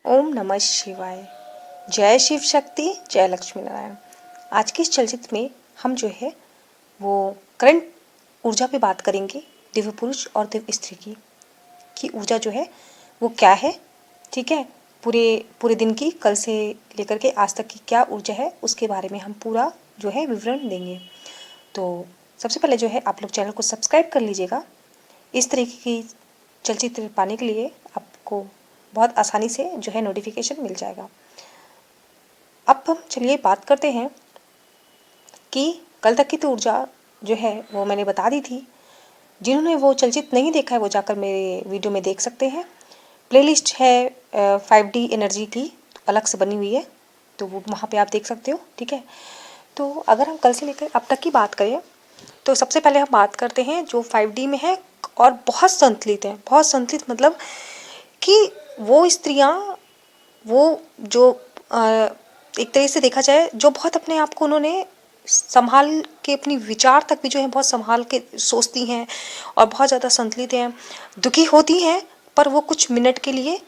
ओम नमः शिवाय। जय शिव शक्ति, जय लक्ष्मी नारायण। आज के इस चलचित्र में हम जो है वो करंट ऊर्जा पे बात करेंगे, दिव्य पुरुष और दिव्य स्त्री की कि ऊर्जा जो है वो क्या है। ठीक है, पूरे पूरे दिन की, कल से लेकर के आज तक की क्या ऊर्जा है उसके बारे में हम पूरा जो है विवरण देंगे। तो सबसे पहले जो है आप लोग चैनल को सब्सक्राइब कर लीजिएगा। इस तरीके की चलचित्र पाने के लिए आपको बहुत आसानी से जो है नोटिफिकेशन मिल जाएगा। अब हम चलिए बात करते हैं कि कल तक की तो ऊर्जा जो है वो मैंने बता दी थी। जिन्होंने वो चलचित्र नहीं देखा है वो जाकर मेरे वीडियो में देख सकते हैं। प्लेलिस्ट है 5D एनर्जी की, अलग से बनी हुई है, तो वो वहाँ पे आप देख सकते हो। ठीक है, तो अगर हम कल से लेकर अब तक की बात करें तो सबसे पहले हम बात करते हैं जो 5D में है और बहुत संतुलित है। बहुत संतुलित मतलब कि वो स्त्रियां, वो जो एक तरह से देखा जाए जो बहुत अपने आप को उन्होंने संभाल के, अपनी विचार तक भी जो है बहुत संभाल के सोचती हैं और बहुत ज़्यादा संतुलित हैं। दुखी होती हैं पर वो कुछ मिनट के लिए,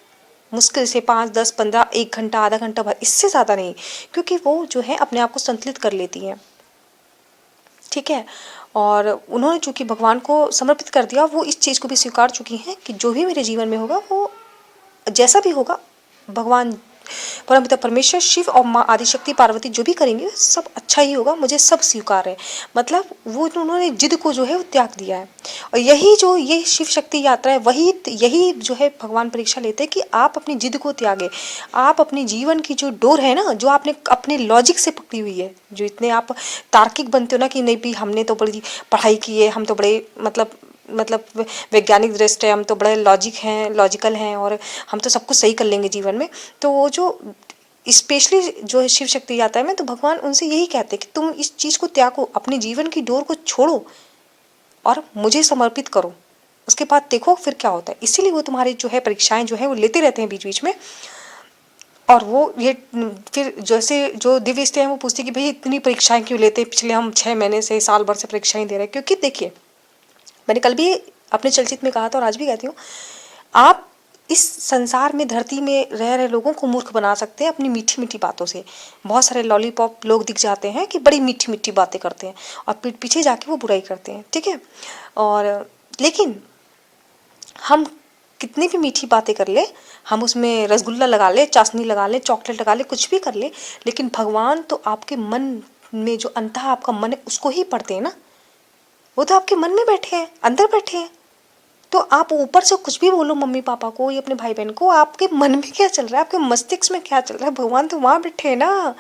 मुश्किल से 5, 10, 15, 1 घंटा, आधा घंटा भर, इससे ज़्यादा नहीं, क्योंकि वो जो है अपने आप को संतुलित कर लेती हैं। ठीक है, और उन्होंने चूँकि भगवान को समर्पित कर दिया, वो इस चीज़ को भी स्वीकार चुकी हैं कि जो भी मेरे जीवन में होगा वो जैसा भी होगा, भगवान परमपिता परमेश्वर शिव और माँ आदिशक्ति पार्वती जो भी करेंगे सब अच्छा ही होगा, मुझे सब स्वीकार है। मतलब वो उन्होंने जिद को जो है वो त्याग दिया है। और यही जो ये शिव शक्ति यात्रा है, वही यही जो है भगवान परीक्षा लेते हैं कि आप अपनी जिद को त्यागे। आप अपनी जीवन की जो डोर है ना, जो आपने अपने लॉजिक से पकड़ी हुई है, जो इतने आप तार्किक बनते हो ना कि नहीं भी हमने तो बड़ी पढ़ाई की है, हम तो बड़े मतलब वैज्ञानिक दृष्टि है, हम तो बड़े लॉजिकल हैं और हम तो सब कुछ सही कर लेंगे जीवन में। तो वो जो स्पेशली जो है शिव शक्ति यात्रा में, तो भगवान उनसे यही कहते हैं कि तुम इस चीज़ को त्यागो, अपने जीवन की डोर को छोड़ो और मुझे समर्पित करो, उसके बाद देखो फिर क्या होता है। इसीलिए वो तुम्हारी जो है परीक्षाएं जो है वो लेते रहते हैं बीच बीच में। और वो ये फिर जैसे जो दिव्य स्त्री हैं वो पूछती कि भाई इतनी परीक्षाएं क्यों लेते हैं, पिछले हम 6 महीने से, साल भर से परीक्षाएं दे रहे हैं। क्योंकि देखिए, मैंने कल भी अपने चलचित्र में कहा था और आज भी कहती हूँ, आप इस संसार में, धरती में रह रहे लोगों को मूर्ख बना सकते हैं अपनी मीठी मीठी बातों से। बहुत सारे लॉलीपॉप लोग दिख जाते हैं कि बड़ी मीठी मीठी बातें करते हैं और पीठ पीछे जाके वो बुराई करते हैं। ठीक है, और लेकिन हम कितनी भी मीठी बातें कर ले, हम उसमें रसगुल्ला लगा ले, चाशनी लगा ले, चॉकलेट लगा ले, कुछ भी कर ले, लेकिन भगवान तो आपके मन में, जो अंतः आपका मन है उसको ही पढ़ते हैं ना। वो तो आपके मन में बैठे हैं, अंदर बैठे हैं। तो आप ऊपर से कुछ भी बोलो मम्मी पापा को या अपने भाई बहन को, आपके मन में क्या चल रहा है, आपके मस्तिष्क में क्या चल रहा है, भगवान तो वहाँ बैठे हैं ना।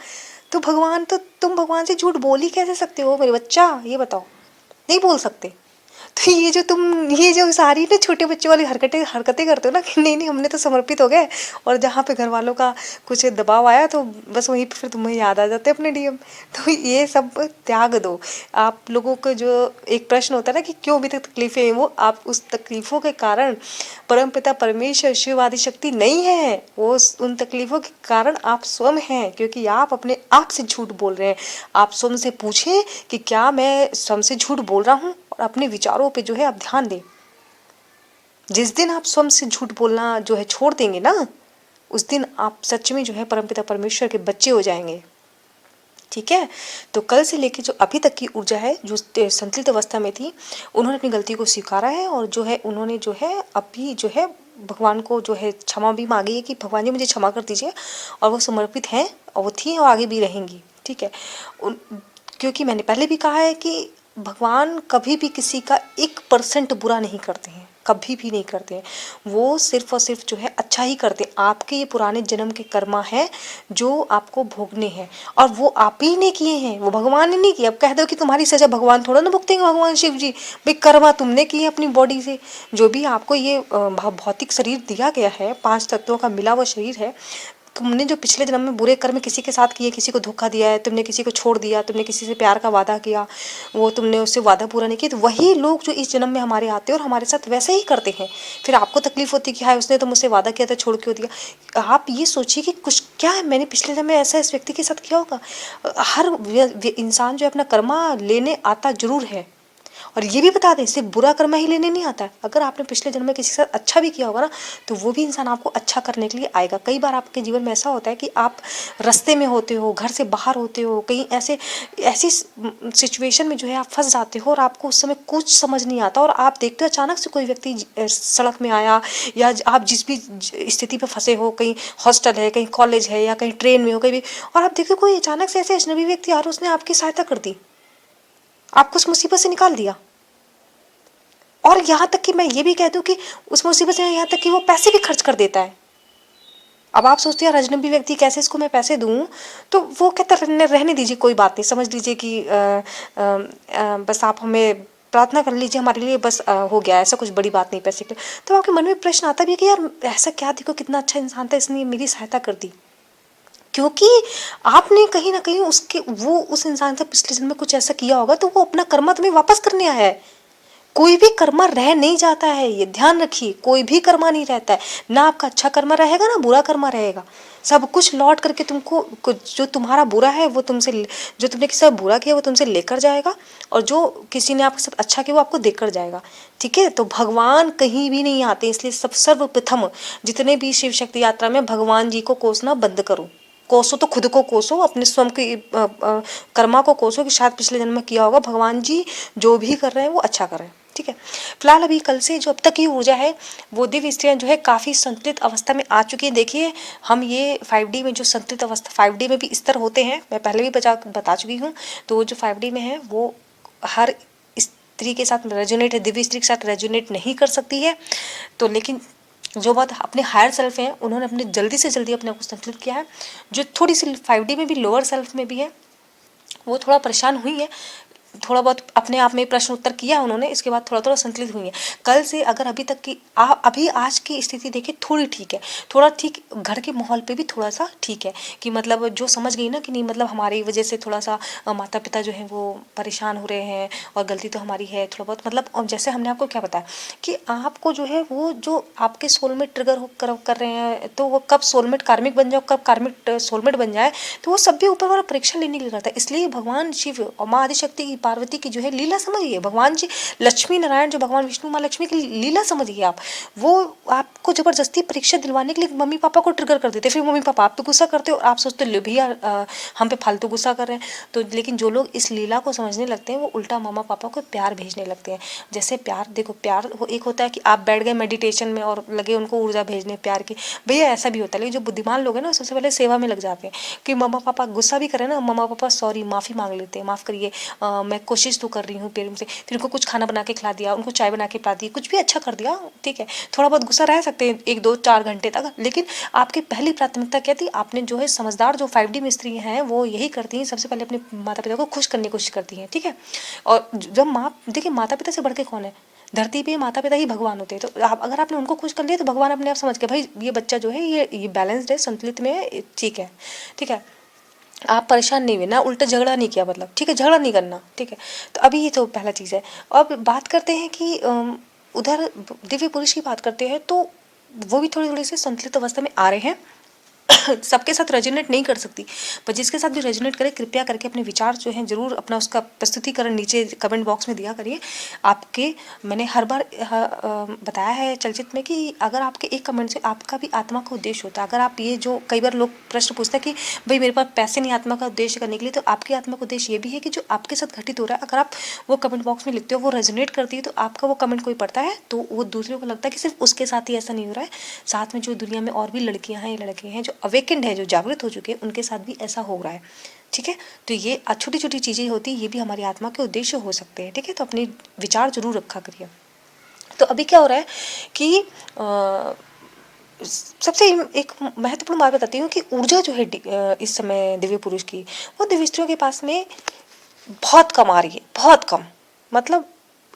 तो भगवान तो, तुम भगवान से झूठ बोल ही कैसे सकते हो मेरे बच्चा, ये बताओ। नहीं बोल सकते। तो ये जो सारी ना छोटे बच्चों वाली हरकतें हरकतें करते हो ना कि नहीं नहीं हमने तो समर्पित हो गए, और जहाँ पे घर वालों का कुछ दबाव आया तो बस वहीं पे फिर तुम्हें याद आ जाते अपने डीएम। तो ये सब त्याग दो। आप लोगों को जो एक प्रश्न होता है ना कि क्यों अभी तक तकलीफें हैं, वो आप उस तकलीफों के कारण परमपिता परमेश्वर शिव आदि शक्ति नहीं है, वो उन तकलीफों के कारण आप स्वयं हैं, क्योंकि आप अपने आप से झूठ बोल रहे हैं। आप स्वयं से पूछें कि क्या मैं स्वयं से झूठ बोल रहा हूँ, और अपने विचारों पे जो है आप ध्यान दें। जिस दिन आप स्वयं से झूठ बोलना जो है छोड़ देंगे ना, उस दिन आप सच में जो है परमपिता परमेश्वर के बच्चे हो जाएंगे। ठीक है, तो कल से लेके जो अभी तक की ऊर्जा है, जो संतुलित अवस्था में थी, उन्होंने अपनी गलती को स्वीकारा है और जो है उन्होंने जो है अभी जो है भगवान को जो है क्षमा भी मांगी है कि भगवान जी मुझे क्षमा कर दीजिए। और वो समर्पित हैं और वो थी और आगे भी रहेंगी। ठीक है, क्योंकि मैंने पहले भी कहा है कि भगवान कभी भी किसी का 1% बुरा नहीं करते हैं, कभी भी नहीं करते हैं। वो सिर्फ और सिर्फ जो है अच्छा ही करते हैं। आपके ये पुराने जन्म के कर्मा हैं जो आपको भोगने हैं, और वो आप ही ने किए हैं, वो भगवान ने नहीं किए। अब कह दो कि तुम्हारी सजा भगवान थोड़ा ना भुगतेंगे, भगवान शिव जी। भाई कर्मा तुमने किए अपनी बॉडी से। जो भी आपको ये भौतिक शरीर दिया गया है, 5 तत्वों का मिला हुआ शरीर है, तुमने जो पिछले जन्म में बुरे कर्म किसी के साथ किए, किसी को धोखा दिया है, तुमने किसी को छोड़ दिया, तुमने किसी से प्यार का वादा किया, वो तुमने उससे वादा पूरा नहीं किया, तो वही लोग जो इस जन्म में हमारे आते हैं और हमारे साथ वैसे ही करते हैं। फिर आपको तकलीफ होती है कि हाय उसने तो मुझसे वादा किया था, छोड़ क्यों दिया। आप ये सोचिए कि कुछ क्या है, मैंने पिछले जन्म में ऐसा इस व्यक्ति के साथ किया होगा। हर इंसान जो है अपना कर्मा लेने आता जरूर है, और ये भी बता दें, सिर्फ बुरा कर्म ही लेने नहीं आता है। अगर आपने पिछले जन्म में किसी के साथ अच्छा भी किया होगा ना, तो वो भी इंसान आपको अच्छा करने के लिए आएगा। कई बार आपके जीवन में ऐसा होता है कि आप रास्ते में होते हो, घर से बाहर होते हो, कहीं ऐसी सिचुएशन में जो है आप फंस जाते हो और आपको उस समय कुछ समझ नहीं आता, और आप देखते हो अचानक से कोई व्यक्ति सड़क में आया, या आप जिस भी स्थिति पे फंसे हो, कहीं हॉस्टल है, कहीं कॉलेज है, या कहीं ट्रेन में हो, कहीं भी, और आप देखो कोई अचानक से ऐसे अजनबी व्यक्ति आ रहा, उसने आपकी सहायता कर दी, आपको उस मुसीबत से निकाल दिया। और यहाँ तक कि मैं ये भी कह दूँ कि उस मुसीबत से यहाँ तक कि वो पैसे भी खर्च कर देता है। अब आप सोचते हैं अजनबी व्यक्ति कैसे इसको मैं पैसे दूँ, तो वो कहता रहने दीजिए, कोई बात नहीं, समझ लीजिए कि बस आप हमें प्रार्थना कर लीजिए हमारे लिए, बस हो गया, ऐसा कुछ बड़ी बात नहीं पैसे के लिए। तो आपके मन में प्रश्न आता भी है कि यार ऐसा क्या, देखो कितना अच्छा इंसान था, इसने मेरी सहायता कर दी, क्योंकि आपने कहीं ना कहीं उस इंसान से पिछले जन्म में कुछ ऐसा किया होगा, तो वो अपना कर्मा तुम्हें वापस करने आया है। कोई भी कर्मा रह नहीं जाता है, ये ध्यान रखिए, कोई भी कर्मा नहीं रहता है, ना आपका अच्छा कर्मा रहेगा ना बुरा कर्मा रहेगा। सब कुछ लौट करके तुमको, जो तुम्हारा बुरा है वो तुमसे, जो तुमने किसी से बुरा किया वो तुमसे लेकर जाएगा, और जो किसी ने आपके साथ अच्छा किया वो आपको देकर जाएगा। ठीक है, तो भगवान कहीं भी नहीं आते, इसलिए सर्वप्रथम जितने भी शिव शक्ति यात्रा में भगवान जी को कोसना बंद करो। कोसो तो खुद को कोसो, अपने स्वयं के कर्मा को कोसो कि शायद पिछले जन्म में किया होगा, भगवान जी जो भी कर रहे हैं वो अच्छा कर रहे हैं। ठीक है, फिलहाल अभी कल से जो अब तक की ऊर्जा है, वो दिव्य स्त्रियाँ जो है काफ़ी संतुलित अवस्था में आ चुकी है। देखिए, हम ये 5D में जो संतुलित अवस्था, 5D में भी स्तर होते हैं, मैं पहले भी बता चुकी हूँ। तो जो 5D में है वो हर स्त्री के साथ रेजोनेट है, दिव्य स्त्री के साथ रेजोनेट नहीं कर सकती है। तो लेकिन जो बात अपने हायर सेल्फ हैं, उन्होंने अपने जल्दी से जल्दी अपने आप को संतुलित किया है। जो थोड़ी सी 5D में भी लोअर सेल्फ में भी है, वो थोड़ा परेशान हुई है, थोड़ा बहुत अपने आप में प्रश्न उत्तर किया उन्होंने, इसके बाद थोड़ा थोड़ा संतुलित हुई है। कल से अगर अभी तक की अभी आज की स्थिति देखें, थोड़ी ठीक है, थोड़ा ठीक, घर के माहौल पे भी थोड़ा सा ठीक है, कि मतलब जो समझ गई ना कि नहीं, मतलब हमारी वजह से थोड़ा सा माता पिता जो है वो परेशान हो रहे हैं, और गलती तो हमारी है थोड़ा बहुत, मतलब जैसे हमने आपको क्या बताया कि आपको जो है वो जो आपके सोलमेट ट्रिगर कर रहे हैं, तो वो कब सोलमेट कार्मिक बन जाओ, कब कार्मिक सोलमेट बन जाए, तो वो सब भी ऊपर वाला परीक्षा लेने के लिए रहता है। इसलिए भगवान शिव और माँ आदिशक्ति की, पार्वती की जो है लीला समझिए, भगवान जी लक्ष्मी नारायण जो भगवान विष्णु माँ लक्ष्मी की लीला समझिए आप। वो आपको जबरदस्ती परीक्षा दिलवाने के लिए मम्मी पापा को ट्रिगर कर देते, फिर मम्मी पापा आप पे गुस्सा करते हो, आप सोचते हो भैया हम पे फालतू गुस्सा कर रहे हैं। तो लेकिन जो लोग इस लीला को समझने लगते हैं, वो उल्टा मामा पापा को प्यार भेजने लगते हैं। जैसे प्यार, देखो प्यार एक होता है कि आप बैठ गए मेडिटेशन में और लगे उनको ऊर्जा भेजने प्यार की, भैया ऐसा भी होता है। लेकिन जो बुद्धिमान लोग हैं ना, सबसे पहले सेवा में लग जाते हैं, कि मामा पापा गुस्सा भी करें ना, मामा पापा सॉरी माफ़ी मांग लेते हैं, माफ़ करिए मैं कोशिश तो कर रही हूँ प्रेम से, फिर उनको कुछ खाना बना के खिला दिया, उनको चाय बना के पिला दी, कुछ भी अच्छा कर दिया। ठीक है, थोड़ा बहुत गुस्सा रह सकते हैं 1 2 4 घंटे तक, लेकिन आपकी पहली प्राथमिकता क्या थी, आपने जो है समझदार जो 5D में स्त्री हैं वो यही करती हैं, सबसे पहले अपने माता पिता को खुश करने की कोशिश करती हैं। ठीक है, और जब देखिए माता पिता से बढ़ के कौन है धरती पे, माता पिता ही भगवान होते हैं। तो आप अगर आपने उनको खुश कर लिया, तो भगवान अपने आप समझ के भाई ये बच्चा जो है ये बैलेंस्ड है, संतुलित में है, ठीक है। ठीक है, आप परेशान नहीं हुए ना, उल्टा झगड़ा नहीं किया, मतलब ठीक है, झगड़ा नहीं करना। ठीक है, तो अभी ये तो पहला चीज़ है। अब बात करते हैं कि उधर दिव्य पुरुष की बात करते हैं, तो वो भी थोड़ी थोड़ी सी संतुलित अवस्था में आ रहे हैं। सबके साथ रेजोनेट नहीं कर सकती, पर जिसके साथ भी रेजोनेट करे, कृपया करके अपने विचार जो हैं जरूर अपना उसका प्रस्तुतिकरण नीचे कमेंट बॉक्स में दिया करिए। आपके मैंने हर बार बताया है चलचित्र में कि अगर आपके एक कमेंट से आपका भी आत्मा का उद्देश्य होता है। अगर आप ये जो कई बार लोग प्रश्न पूछते हैं कि भाई मेरे पास पैसे नहीं आत्मा का उद्देश्य करने के लिए, तो आपकी आत्मा का उद्देश्य ये भी है कि जो आपके साथ घटित हो रहा है, अगर आप वो कमेंट बॉक्स में लिखते हो, वो रेजोनेट करती है, तो आपका वो कमेंट कोई पढ़ता है, तो वो दूसरों को लगता है कि सिर्फ उसके साथ ही ऐसा नहीं हो रहा है, साथ में जो दुनिया में और भी लड़कियां हैं, लड़के हैं जो अवेकेंड है, जो जागृत हो चुके हैं, उनके साथ भी ऐसा हो रहा है। ठीक है, तो ये छोटी छोटी चीज़ें होती है, ये भी हमारी आत्मा के उद्देश्य हो सकते हैं। ठीक है, तो अपने विचार जरूर रखा करिए। तो अभी क्या हो रहा है कि सबसे एक महत्वपूर्ण बात बताती हूँ कि ऊर्जा जो है इस समय दिव्य पुरुष की, वो दिव्य स्त्रियों के पास में बहुत कम आ रही है, बहुत कम। मतलब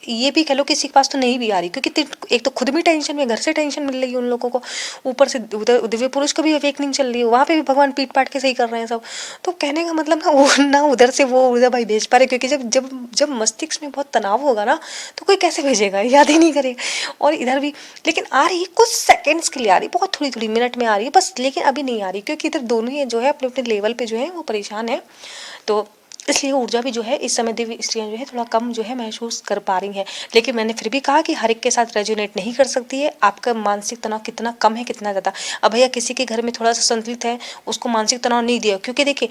ये भी कह लो किसी के पास तो नहीं भी आ रही, क्योंकि एक तो खुद भी टेंशन में, घर से टेंशन मिल रही है उन लोगों को, ऊपर से उधर दिव्य पुरुष का भी अवेकनिंग चल रही है, वहाँ पे भी भगवान पीट पाट के सही कर रहे हैं सब। तो कहने का मतलब ना उधर से वो ऊर्जा भाई भेज पा रहे, क्योंकि जब मस्तिष्क में बहुत तनाव होगा ना, तो कोई कैसे भेजेगा, याद ही नहीं करेगा। और इधर भी लेकिन आ रही है, कुछ सेकेंड्स के लिए आ रही है, बहुत थोड़ी थोड़ी मिनट में आ रही है बस, लेकिन अभी नहीं आ रही, क्योंकि इधर दोनों ही जो है अपने अपने लेवल पे जो है वो परेशान है। तो इसलिए ऊर्जा भी जो है इस समय दिव्य स्त्रियाँ जो है थोड़ा कम जो है महसूस कर पा रही हैं। लेकिन मैंने फिर भी कहा कि हर एक के साथ रेजोनेट नहीं कर सकती है। आपका मानसिक तनाव कितना कम है, कितना ज़्यादा। अब भैया किसी के घर में थोड़ा-सा संतुलित है, उसको मानसिक तनाव नहीं दिया, क्योंकि देखिए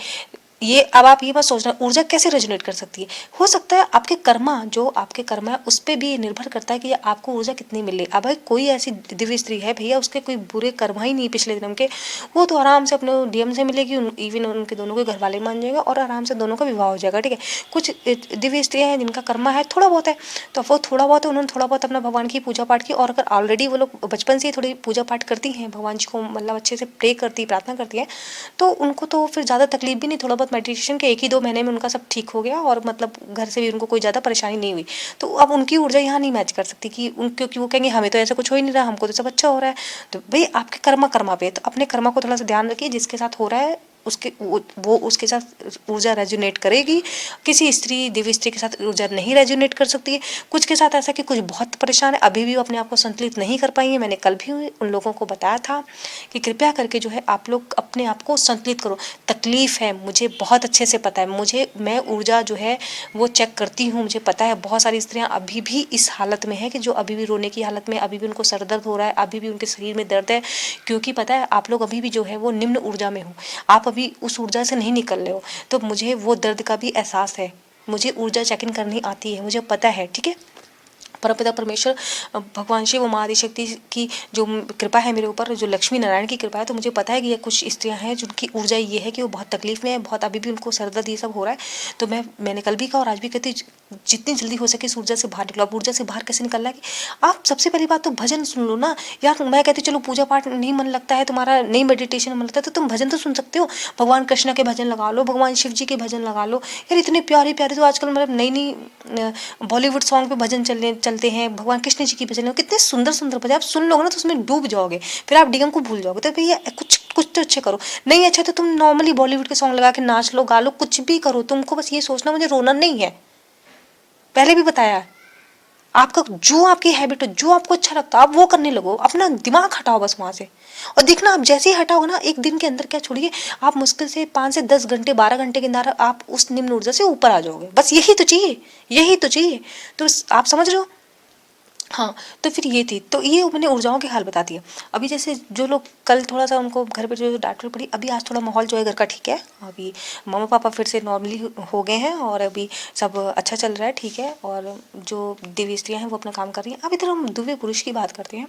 ये अब आप ये मत सोचना ऊर्जा कैसे रेजोनेट कर सकती है। हो सकता है आपके कर्मा, जो आपके कर्मा है उस पे भी निर्भर करता है कि आपको ऊर्जा कितनी मिली। अब भाई कोई ऐसी दिव्य स्त्री है भैया, उसके कोई बुरे कर्मा ही नहीं पिछले जन्म के, वो तो आराम से अपने डीएम से मिलेगी, इवन उनके दोनों के घर वाले मान जाएंगे और आराम से दोनों का विवाह हो जाएगा, ठीक है। कुछ दिव्य स्त्रियाँ हैं जिनका कर्मा है थोड़ा बहुत है, तो वो थोड़ा बहुत है, उन्होंने थोड़ा बहुत अपना भगवान की पूजा पाठ की, और अगर ऑलरेडी वो लोग बचपन से ही थोड़ी पूजा पाठ करती हैं, भगवान जी को मतलब अच्छे से प्रे करती, प्रार्थना करती हैं, तो उनको तो फिर ज़्यादा तकलीफ भी नहीं, थोड़ा बहुत मेडिटेशन के 1 ही 2 महीने में उनका सब ठीक हो गया, और मतलब घर से भी उनको कोई ज़्यादा परेशानी नहीं हुई। तो अब उनकी ऊर्जा यहाँ नहीं मैच कर सकती कि क्योंकि वो कहेंगे हमें तो ऐसा कुछ हो ही नहीं रहा, हमको तो सब अच्छा हो रहा है। तो भई आपके कर्मा पे, तो अपने कर्मा को थोड़ा-सा ध्यान रखिए, जिसके साथ हो रहा है उसके वो उसके साथ ऊर्जा रेजोनेट करेगी। किसी स्त्री, दिव्य स्त्री के साथ ऊर्जा नहीं रेजोनेट कर सकती है। कुछ के साथ ऐसा कि कुछ बहुत परेशान है, अभी भी वो अपने आप को संतुलित नहीं कर पाई हैं। मैंने कल भी उन लोगों को बताया था कि कृपया करके जो है आप लोग अपने आप को संतुलित करो। तकलीफ है, मुझे बहुत अच्छे से पता है, मैं ऊर्जा जो है वो चेक करती हूँ, मुझे पता है बहुत सारी स्त्रियाँ अभी भी इस हालत में है कि जो अभी भी रोने की हालत में, अभी भी उनको सर दर्द हो रहा है, अभी भी उनके शरीर में दर्द है, क्योंकि पता है आप लोग अभी भी जो है वो निम्न ऊर्जा में हो, आप अभी उस ऊर्जा से नहीं निकल रहे हो। तो मुझे वो दर्द का भी एहसास है, मुझे ऊर्जा चेक इन करनी आती है, मुझे पता है, ठीक है। परमपिता परमेश्वर भगवान शिव महाआदि शक्ति की जो कृपा है मेरे ऊपर, जो लक्ष्मी नारायण की कृपा है, तो मुझे पता है कि ये कुछ स्त्रियां हैं जिनकी ऊर्जा ये है कि वो बहुत तकलीफ में है, बहुत अभी भी उनको सर दर्द ये सब हो रहा है। तो मैंने कल भी कहा और आज भी कहती, जितनी जल्दी हो सके इस ऊर्जा से बाहर निकलो। अब ऊर्जा से बाहर कैसे निकलना है कि आप सबसे पहली बात तो भजन सुन लो ना यार। मैं कहती चलो पूजा पाठ नहीं मन लगता है तुम्हारा, नहीं मेडिटेशन मन लगता है, तो तुम भजन तो सुन सकते हो। भगवान कृष्ण के भजन लगा लो, भगवान शिव जी के भजन लगा लो यार। इतने प्यारे प्यारे तो आजकल मतलब नई नई बॉलीवुड सॉन्ग पे भजन चलते हैं, भगवान कृष्ण जी की भजन, कितने सुंदर सुंदर भजन आप सुन लोगे ना तो उसमें डूब जाओगे, फिर आप डीएम को भूल जाओगे। तो भैया कुछ कुछ तो अच्छे करो, नहीं अच्छा तो तुम नॉर्मली बॉलीवुड के सॉन्ग लगा के नाच लो, गा लो, कुछ भी करो, तुमको बस ये सोचना मुझे रोना नहीं है। पहले भी बताया है, आपका जो आपकी हैबिट हो, जो आपको अच्छा लगता है आप वो करने लगो, अपना दिमाग हटाओ बस वहां से। और देखना आप जैसे ही हटाओगे ना, एक दिन के अंदर क्या छोड़िए, आप मुश्किल से 5 से 10 घंटे 12 घंटे के अंदर आप उस निम्न ऊर्जा से ऊपर आ जाओगे। बस यही तो चाहिए, यही तो चाहिए। तो आप समझ रहे हो। हाँ, तो फिर ये थी, तो ये मैंने ऊर्जाओं के हाल बता दिए। अभी जैसे जो लोग कल थोड़ा-सा उनको घर पे जो डाँट पड़ी, अभी आज थोड़ा माहौल जो है घर का ठीक है। अभी मम्मा-पापा फिर से नॉर्मली हो गए हैं और अभी सब अच्छा चल रहा है, ठीक है। और जो दिव्य स्त्रियाँ हैं वो अपना काम कर रही हैं। अब इधर हम दिव्य पुरुष की बात करते हैं,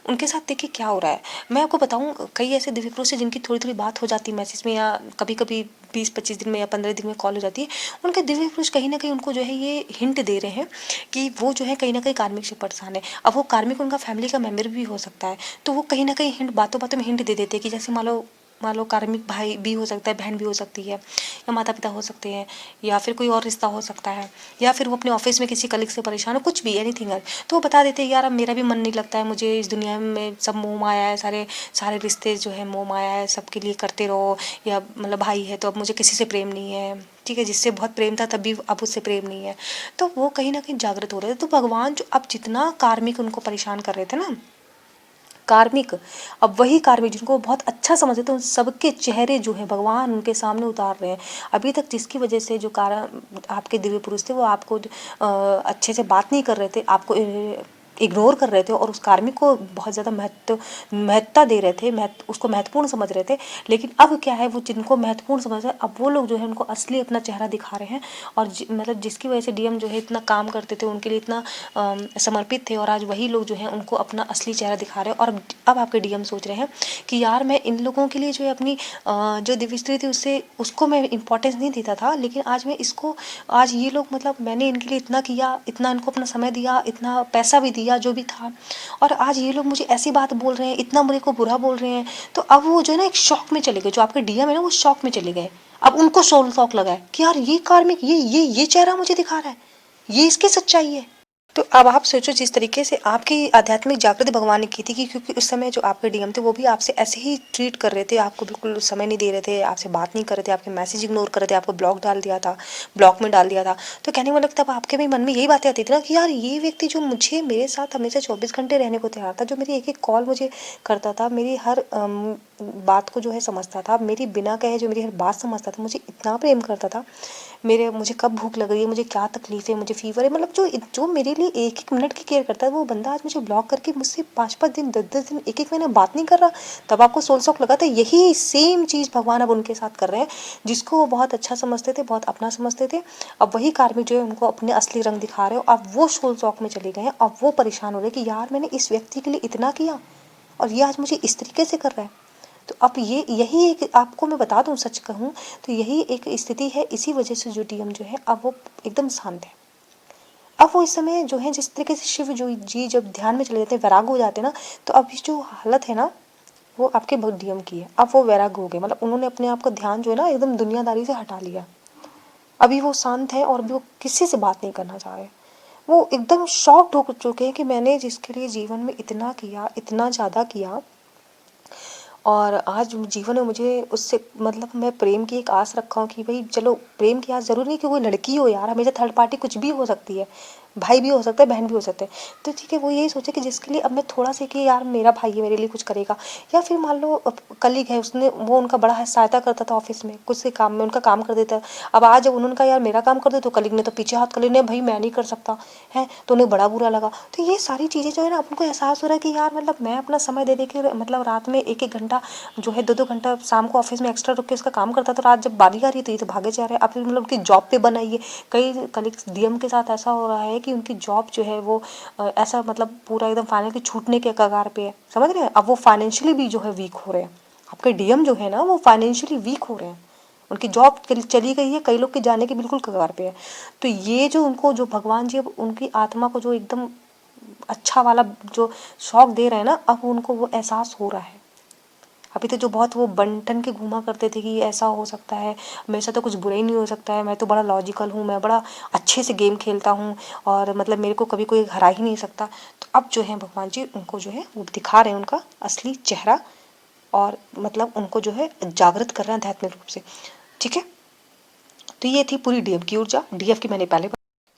उनके साथ देखिए क्या हो रहा है। मैं आपको बताऊँ, कई ऐसे दिव्य पुरुष हैं जिनकी थोड़ी-थोड़ी बात हो जाती है मैसेज में, या कभी-कभी 20-25 दिन में या 15 दिन में कॉल हो जाती है। उनके दिव्य पुरुष कहीं न कहीं उनको जो है ये हिंट दे रहे हैं कि वो जो है कहीं न कहीं कार्मिक से परेशान है। अब वो कार्मिक उनका फैमिली का मेंबर भी हो सकता है, तो वो कहीं न कहीं हिंट बातों-बातों में हिंट दे देते हैं कि जैसे मान लो कार्मिक भाई भी हो सकता है, बहन भी हो सकती है, या माता-पिता हो सकते हैं, या फिर कोई और रिश्ता हो सकता है, या फिर वो अपने ऑफ़िस में किसी कलीग से परेशान हो, कुछ भी एनीथिंग एल्स। तो वो बता देते हैं यार अब मेरा भी मन नहीं लगता है, मुझे इस दुनिया में सब मोह-माया है, सारे सारे रिश्ते जो है मोह-माया है, सबके लिए करते रहो, या मतलब भाई है तो अब मुझे किसी से प्रेम नहीं है, ठीक है, जिससे बहुत प्रेम था तब भी अब उससे प्रेम नहीं है। तो वो कहीं न कहीं जागृत हो रहे थे। तो भगवान जो अब जितना कार्मिक उनको परेशान कर रहे थे ना, कार्मिक, अब वही कार्मिक जिनको वो बहुत अच्छा समझते थे, उन सबके चेहरे जो है भगवान उनके सामने उतार रहे हैं। अभी तक जिसकी वजह से जो कारण आपके दिव्य पुरुष थे वो आपको अच्छे से बात नहीं कर रहे थे, आपको इग्नोर कर रहे थे, और उस कार्मिक को बहुत ज़्यादा महत्ता दे रहे थे, उसको महत्वपूर्ण समझ रहे थे। लेकिन अब क्या है, वो जिनको महत्वपूर्ण समझ रहे, अब वो लोग जो है उनको असली अपना चेहरा दिखा रहे हैं। और मतलब जिसकी वजह से डीएम जो है इतना काम करते थे, उनके लिए इतना समर्पित थे, और आज वही लोग जो हैं उनको अपना असली चेहरा दिखा रहे हैं। और अब आपके डीएम सोच रहे हैं कि यार मैं इन लोगों के लिए जो है अपनी जो दिव्य स्त्री थी उसको मैं इम्पोर्टेंस नहीं देता था, लेकिन आज मैं इसको, आज ये लोग मतलब मैंने इनके लिए इतना किया, इतना इनको अपना समय दिया, इतना पैसा भी दिया जो भी था, और आज ये लोग मुझे ऐसी बात बोल रहे हैं, इतना मेरे को बुरा बोल रहे हैं। तो अब वो जो है ना एक शॉक में चले गए, जो आपके डीएम है ना वो शॉक में चले गए। अब उनको सोल शॉक लगा है कि यार ये कार्मिक ये चेहरा मुझे दिखा रहा है, ये इसकी सच्चाई है। तो अब आप सोचो जिस तरीके से आपकी आध्यात्मिक जागृति भगवान ने की थी, कि क्योंकि उस समय जो आपके डीएम थे वो भी आपसे ऐसे ही ट्रीट कर रहे थे, आपको बिल्कुल समय नहीं दे रहे थे, आपसे बात नहीं कर रहे थे, आपके मैसेज इग्नोर कर रहे थे, आपको ब्लॉक में डाल दिया था। तो कहने का मतलब तब आपके भी मन में यही बातें आती थी ना कि यार ये व्यक्ति जो मुझे मेरे साथ हमेशा 24 घंटे रहने को तैयार था, जो मेरी एक एक कॉल मुझे करता था, मेरी हर बात को जो है समझता था, मेरी बिना कहे जो मेरी हर बात समझता था, मुझे इतना प्रेम करता था। मुझे कब भूख लग रही है, मुझे क्या तकलीफ है, मुझे फीवर है, मतलब जो मेरे लिए एक एक मिनट की केयर करता है, वो बंदा आज मुझे ब्लॉक करके मुझसे 5-5 दिन 10-10 दिन एक महीने बात नहीं कर रहा। तब आपको सोल शॉक लगा था। यही सेम चीज़ भगवान अब उनके साथ कर रहे हैं, जिसको वो बहुत अच्छा समझते थे, बहुत अपना समझते थे। अब वही कार्मिक जो है उनको अपने असली रंग दिखा रहे हो। अब वो सोल शॉक में चले गए हैं। अब वो परेशान हो रहे हैं कि यार मैंने इस व्यक्ति के लिए इतना किया और ये आज मुझे इस तरीके से कर रहा है। तो अब ये यही एक, आपको मैं बता दूं, सच कहूँ तो यही एक स्थिति है। इसी वजह से जो डीएम जो है अब वो एकदम शांत है। अब वो इस समय जो है जिस तरीके से शिव जो जी जब ध्यान में चले जाते हैं, वैराग हो जाते हैं ना, तो अब ये जो हालत है ना, वो आपके डीएम की है। अब वो वैराग हो गए, मतलब उन्होंने अपने आप का ध्यान जो है ना एकदम दुनियादारी से हटा लिया। अभी वो शांत है और अभी वो किसी से बात नहीं करना चाह रहे। वो एकदम शॉक्ड हो चुके हैं कि मैंने जिसके लिए जीवन में इतना किया, इतना ज़्यादा किया, और आज जीवन में मुझे उससे, मतलब मैं प्रेम की एक आस रखा हूँ कि भाई चलो, प्रेम की आस ज़रूरी नहीं कि कोई लड़की हो यार, हमेशा थर्ड पार्टी कुछ भी हो सकती है, भाई भी हो सकता है, बहन भी हो सकते हैं। तो ठीक है, वो यही सोचे कि जिसके लिए अब मैं थोड़ा सा कि यार मेरा भाई है, मेरे लिए कुछ करेगा। या फिर मान लो कलीग है, उसने वो उनका बड़ा है, सहायता करता था ऑफिस में, कुछ से काम में उनका काम कर देता। अब आज जब उन्होंने कहा यार मेरा काम कर दे, तो कलीग ने तो पीछे हाथ कर लिया, भाई मैं नहीं कर सकता है, तो उन्हें बड़ा बुरा लगा। तो ये सारी चीज़ें जो है ना, उनको एहसास हो रहा है कि यार मतलब मैं अपना समय दे के, मतलब रात में 1-1 घंटा जो है, 2-2 घंटा शाम को ऑफिस में एक्स्ट्रा रुक के उसका काम करता, तो रात जब बारी आ रही तो ये तो भागे जा रहे हैं। अब मतलब उनकी जॉब पे बन आई है। कई कलीग्स डीएम के साथ ऐसा हो रहा है कि उनकी जॉब जो है वो ऐसा, मतलब पूरा एकदम फाइनली छूटने के कगार पे है, समझ रहे हैं। अब वो फाइनेंशियली भी जो है वीक हो रहे हैं। आपके डीएम जो है ना, वो फाइनेंशियली वीक हो रहे हैं, उनकी जॉब चली गई है, कई लोग के जाने के बिल्कुल कगार पे है। तो ये जो उनको, जो भगवान जी अब उनकी आत्मा को जो एकदम अच्छा वाला जो शौक दे रहे हैं ना, अब उनको वो एहसास हो रहा है। अभी तो जो बहुत वो बन-ठन के घूमा करते थे कि ऐसा हो सकता है, मेरे साथ तो कुछ बुरा ही नहीं हो सकता है, मैं तो बड़ा लॉजिकल हूँ, मैं बड़ा अच्छे से गेम खेलता हूँ, और मतलब मेरे को कभी कोई हरा ही नहीं सकता। तो अब जो है भगवान जी उनको जो है वो दिखा रहे हैं उनका असली चेहरा, और मतलब उनको जो है जागृत कर रहे हैं आध्यात्मिक रूप से। ठीक है, तो ये थी पूरी डीएफ की ऊर्जा। डीएफ की मैंने पहले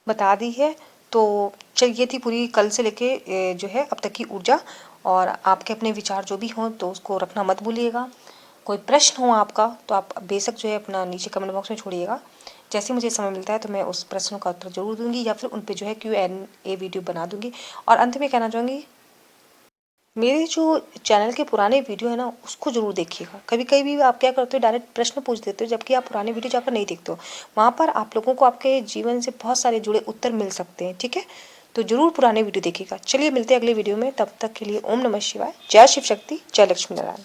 बता दी है। तो चलिए, ये थी पूरी कल से लेके जो है अब तक की ऊर्जा। और आपके अपने विचार जो भी हों तो उसको रखना मत भूलिएगा। कोई प्रश्न हो आपका तो आप बेशक जो है अपना नीचे कमेंट बॉक्स में छोड़िएगा। जैसे मुझे समय मिलता है तो मैं उस प्रश्नों का उत्तर जरूर दूंगी, या फिर उन पे जो है Q&A वीडियो बना दूंगी। और अंत में कहना चाहूँगी, मेरे जो चैनल के पुराने वीडियो है ना, उसको जरूर देखिएगा। कभी कभी आप क्या करते हो, डायरेक्ट प्रश्न पूछ देते हो, जबकि आप पुराने वीडियो जाकर नहीं देखते हो। वहाँ पर आप लोगों को आपके जीवन से बहुत सारे जुड़े उत्तर मिल सकते हैं। ठीक है, तो जरूर पुराने वीडियो देखिएगा। चलिए मिलते हैं अगले वीडियो में, तब तक के लिए ओम नमः शिवाय, जय शिव शक्ति, जय लक्ष्मी नारायण।